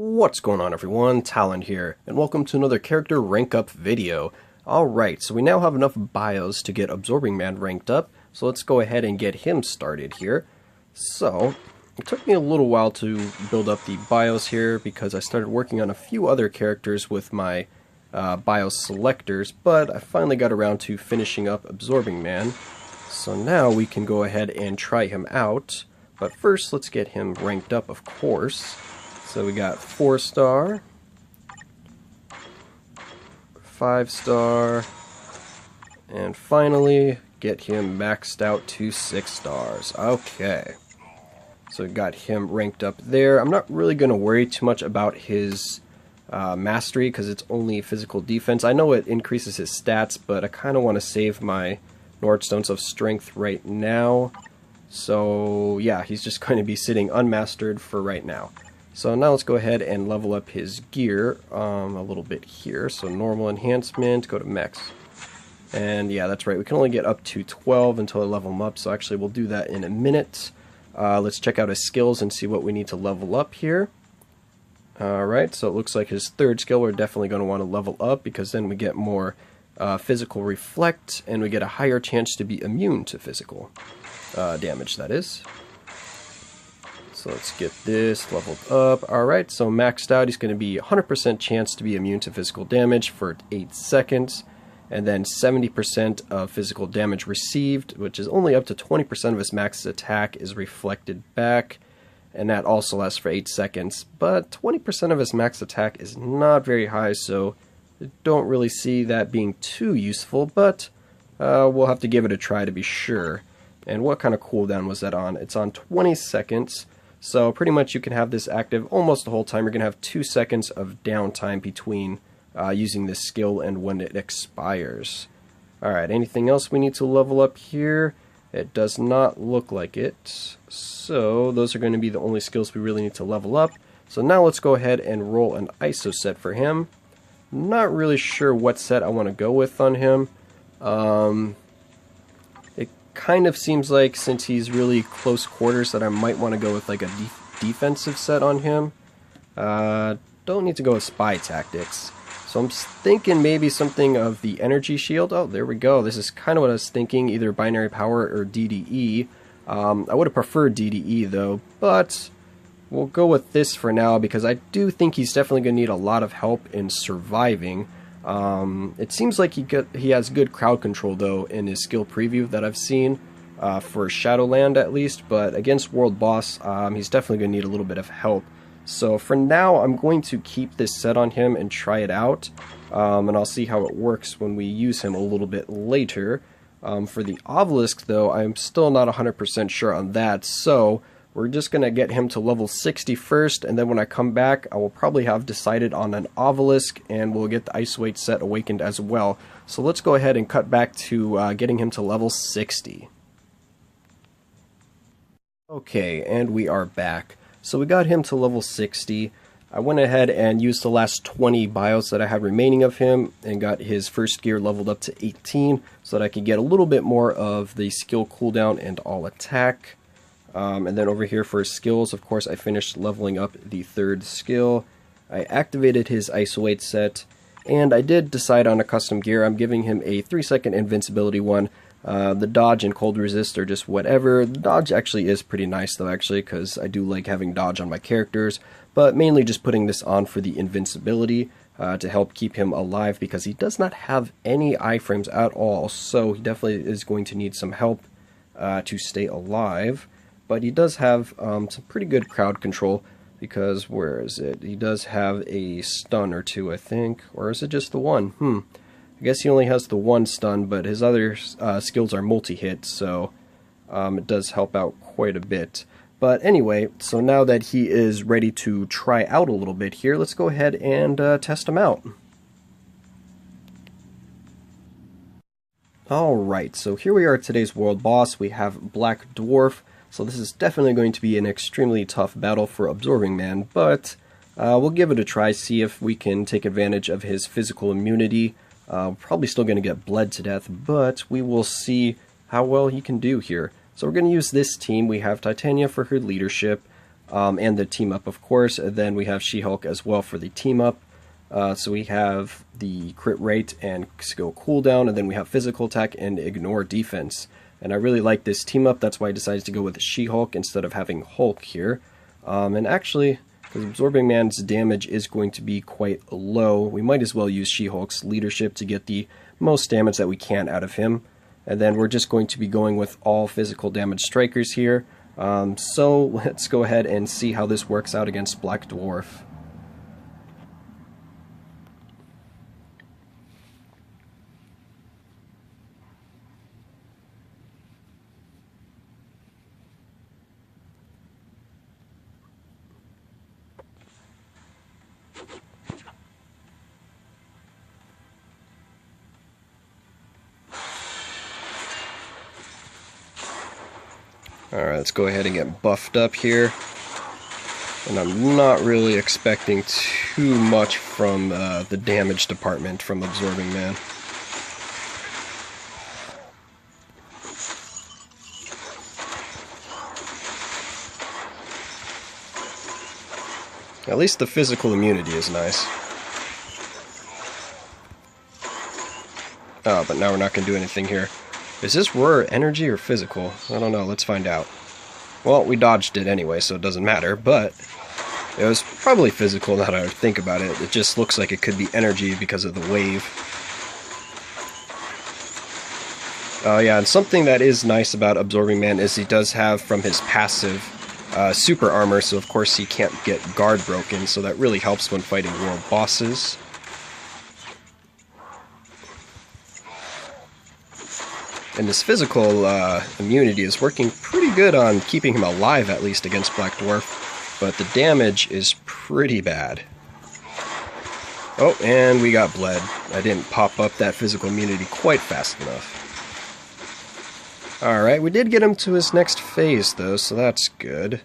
What's going on, everyone? Talon here, and welcome to another character rank up video. Alright, so we now have enough bios to get Absorbing Man ranked up, so let's go ahead and get him started here. So, it took me a little while to build up the bios here because I started working on a few other characters with my bios selectors, but I finally got around to finishing up Absorbing Man. So now we can go ahead and try him out, but first let's get him ranked up, of course. So we got 4-star, 5-star, and finally get him maxed out to 6 stars. Okay, so we got him ranked up there. I'm not really going to worry too much about his mastery because it's only physical defense. I know it increases his stats, but I kind of want to save my Nordstones of Strength right now. So yeah, he's just going to be sitting unmastered for right now. So now let's go ahead and level up his gear a little bit here. So normal enhancement, go to max. And yeah, that's right, we can only get up to 12 until I level him up, so actually we'll do that in a minute. Let's check out his skills and see what we need to level up here. Alright, so it looks like his 3rd skill we're definitely going to want to level up because then we get more physical reflect and we get a higher chance to be immune to physical damage, that is. So let's get this leveled up. Alright, so maxed out, he's going to be 100% chance to be immune to physical damage for 8 seconds. And then 70% of physical damage received, which is only up to 20% of his max attack, is reflected back. And that also lasts for 8 seconds. But 20% of his max attack is not very high, so I don't really see that being too useful. But we'll have to give it a try to be sure. And what kind of cooldown was that on? It's on 20 seconds. So pretty much you can have this active almost the whole time. You're going to have 2 seconds of downtime between using this skill and when it expires. Alright, anything else we need to level up here? It does not look like it. So those are going to be the only skills we really need to level up. So now let's go ahead and roll an ISO set for him. Not really sure what set I want to go with on him. It kind of seems like since he's really close quarters that I might want to go with like a defensive set on him. Don't need to go with spy tactics. So I'm thinking maybe something of the energy shield. Oh, there we go. This is kind of what I was thinking, either binary power or DDE. I would have preferred DDE though, but we'll go with this for now because I do think he's definitely going to need a lot of help in surviving. It seems like he has good crowd control though in his skill preview that I've seen for Shadowland at least, but against World Boss he's definitely going to need a little bit of help. So for now I'm going to keep this set on him and try it out, and I'll see how it works when we use him a little bit later. For the Obelisk though, I'm still not 100% sure on that, so we're just going to get him to level 60 first, and then when I come back I will probably have decided on an Obelisk and we'll get the Ice Weight set awakened as well. So let's go ahead and cut back to getting him to level 60. Okay, and we are back. So we got him to level 60. I went ahead and used the last 20 bios that I had remaining of him and got his first gear leveled up to 18 so that I could get a little bit more of the skill cooldown and all attack. And then over here for his skills, of course, I finished leveling up the 3rd skill. I activated his Isolate set, and I did decide on a custom gear. I'm giving him a 3-second invincibility one. The dodge and cold resist are just whatever. The dodge actually is pretty nice though, actually, because I do like having dodge on my characters, but mainly just putting this on for the invincibility to help keep him alive because he does not have any iframes at all, so he definitely is going to need some help to stay alive. But he does have some pretty good crowd control because, where is it? He does have a stun or two, I think, or is it just the one? I guess he only has the 1 stun, but his other skills are multi-hit, so it does help out quite a bit. But anyway, so now that he is ready to try out a little bit here, let's go ahead and test him out. Alright, so here we are at today's World Boss. We have Black Dwarf, so this is definitely going to be an extremely tough battle for Absorbing Man, but we'll give it a try, see if we can take advantage of his physical immunity. Probably still going to get bled to death, but we will see how well he can do here. So we're going to use this team. We have Titania for her leadership, and the team up, of course. And then we have She-Hulk as well for the team up. So we have the crit rate and skill cooldown, and then we have physical attack and ignore defense. And I really like this team up. That's why I decided to go with She-Hulk instead of having Hulk here. And actually, because Absorbing Man's damage is going to be quite low, we might as well use She-Hulk's leadership to get the most damage that we can out of him. And then we're just going to be going with all physical damage strikers here. So let's go ahead and see how this works out against Black Dwarf. Alright, let's go ahead and get buffed up here. And I'm not really expecting too much from the damage department from Absorbing Man. At least the physical immunity is nice. Oh, but now we're not going to do anything here. Is this raw energy or physical? I don't know, let's find out. Well, we dodged it anyway, so it doesn't matter, but it was probably physical now that I think about it. It just looks like it could be energy because of the wave. Oh yeah, and something that is nice about Absorbing Man is he does have from his passive super armor, so of course he can't get guard broken, so that really helps when fighting world bosses. And his physical immunity is working pretty good on keeping him alive, at least against Black Dwarf, but the damage is pretty bad. Oh, and we got bled. I didn't pop up that physical immunity quite fast enough. Alright, we did get him to his next phase, though, so that's good.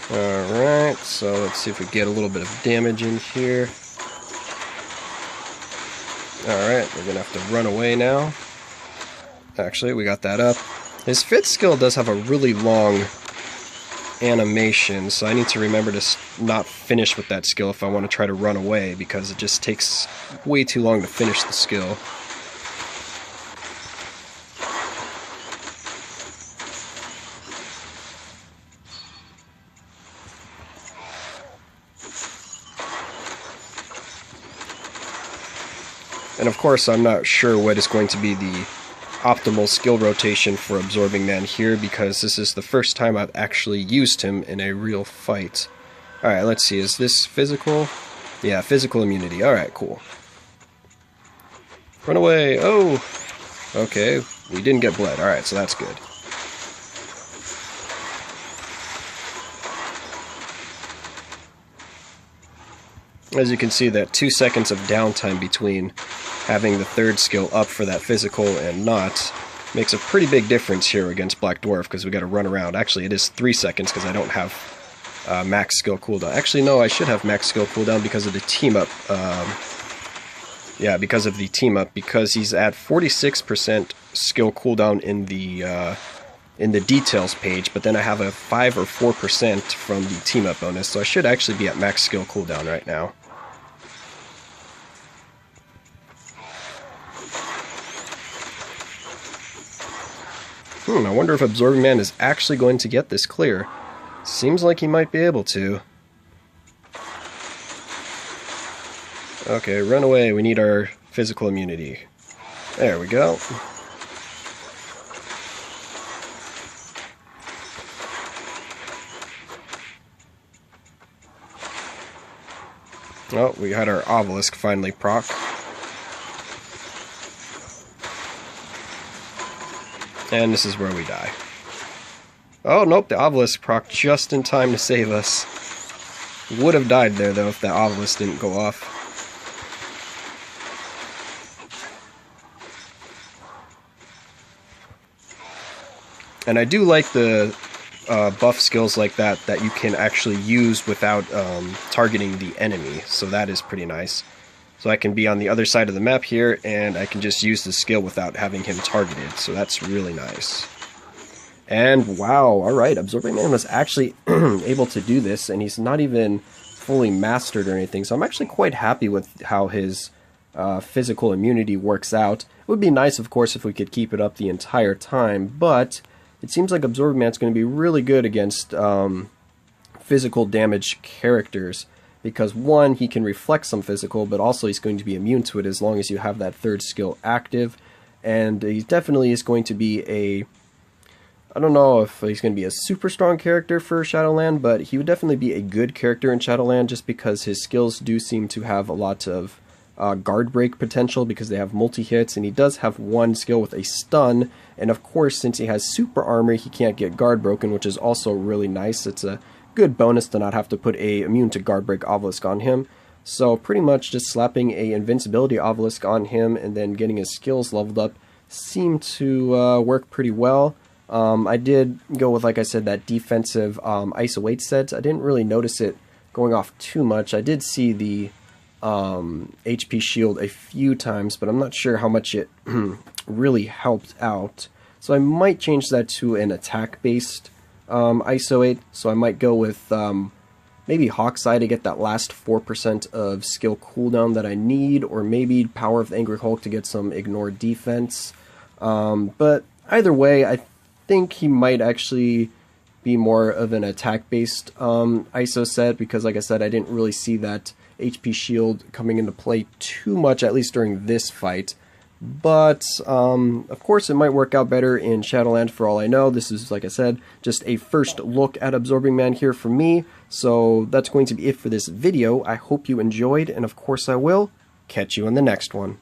Alright, so let's see if we get a little bit of damage in here. Alright, we're gonna have to run away now. Actually, we got that up. His fifth skill does have a really long animation, so I need to remember to not finish with that skill if I want to try to run away, because it just takes way too long to finish the skill. And of course, I'm not sure what is going to be the optimal skill rotation for Absorbing Man here, because this is the first time I've actually used him in a real fight. Alright, let's see, is this physical? Yeah, physical immunity. Alright, cool. Run away! Oh! Okay, we didn't get bled. Alright, so that's good. As you can see, that 2 seconds of downtime between having the third skill up for that physical and not makes a pretty big difference here against Black Dwarf, because we got to run around. Actually, it is 3 seconds because I don't have max skill cooldown. Actually, no, I should have max skill cooldown because of the team up. Yeah, because of the team up, because he's at 46% skill cooldown in the details page, but then I have a 5 or 4% from the team up bonus, so I should actually be at max skill cooldown right now. I wonder if Absorbing Man is actually going to get this clear. Seems like he might be able to. Okay, run away. We need our physical immunity. There we go. Oh, we had our obelisk finally proc. And this is where we die. Oh, nope, the obelisk proc just in time to save us. Would have died there, though, if the obelisk didn't go off. And I do like the buff skills like that you can actually use without targeting the enemy, so that is pretty nice. So I can be on the other side of the map here, and I can just use the skill without having him targeted. So that's really nice. And wow, alright, Absorbing Man was actually able to do this, and he's not even fully mastered or anything. So I'm actually quite happy with how his physical immunity works out. It would be nice, of course, if we could keep it up the entire time, but it seems like Absorbing Man's going to be really good against physical damage characters. Because one, he can reflect some physical, but also he's going to be immune to it as long as you have that third skill active. And he definitely is going to be a... I don't know if he's going to be a super strong character for Shadowland, but he would definitely be a good character in Shadowland just because his skills do seem to have a lot of guard break potential because they have multi-hits, and he does have one skill with a stun, and of course since he has super armor he can't get guard broken, which is also really nice. It's a good bonus to not have to put a immune to guard break obelisk on him. So pretty much just slapping a invincibility obelisk on him and then getting his skills leveled up seemed to work pretty well. I did go with, like I said, that defensive ISO 8 set. I didn't really notice it going off too much. I did see the HP shield a few times, but I'm not sure how much it really helped out. So I might change that to an attack based ISO 8, so I might go with maybe Hawkeye to get that last 4% of skill cooldown that I need, or maybe Power of the Angry Hulk to get some ignore defense. But either way, I think he might actually be more of an attack-based ISO set, because like I said, I didn't really see that HP shield coming into play too much, at least during this fight. But, of course, it might work out better in Shadowland for all I know. This is, like I said, just a first look at Absorbing Man here for me. So that's going to be it for this video. I hope you enjoyed, and of course I will catch you in the next one.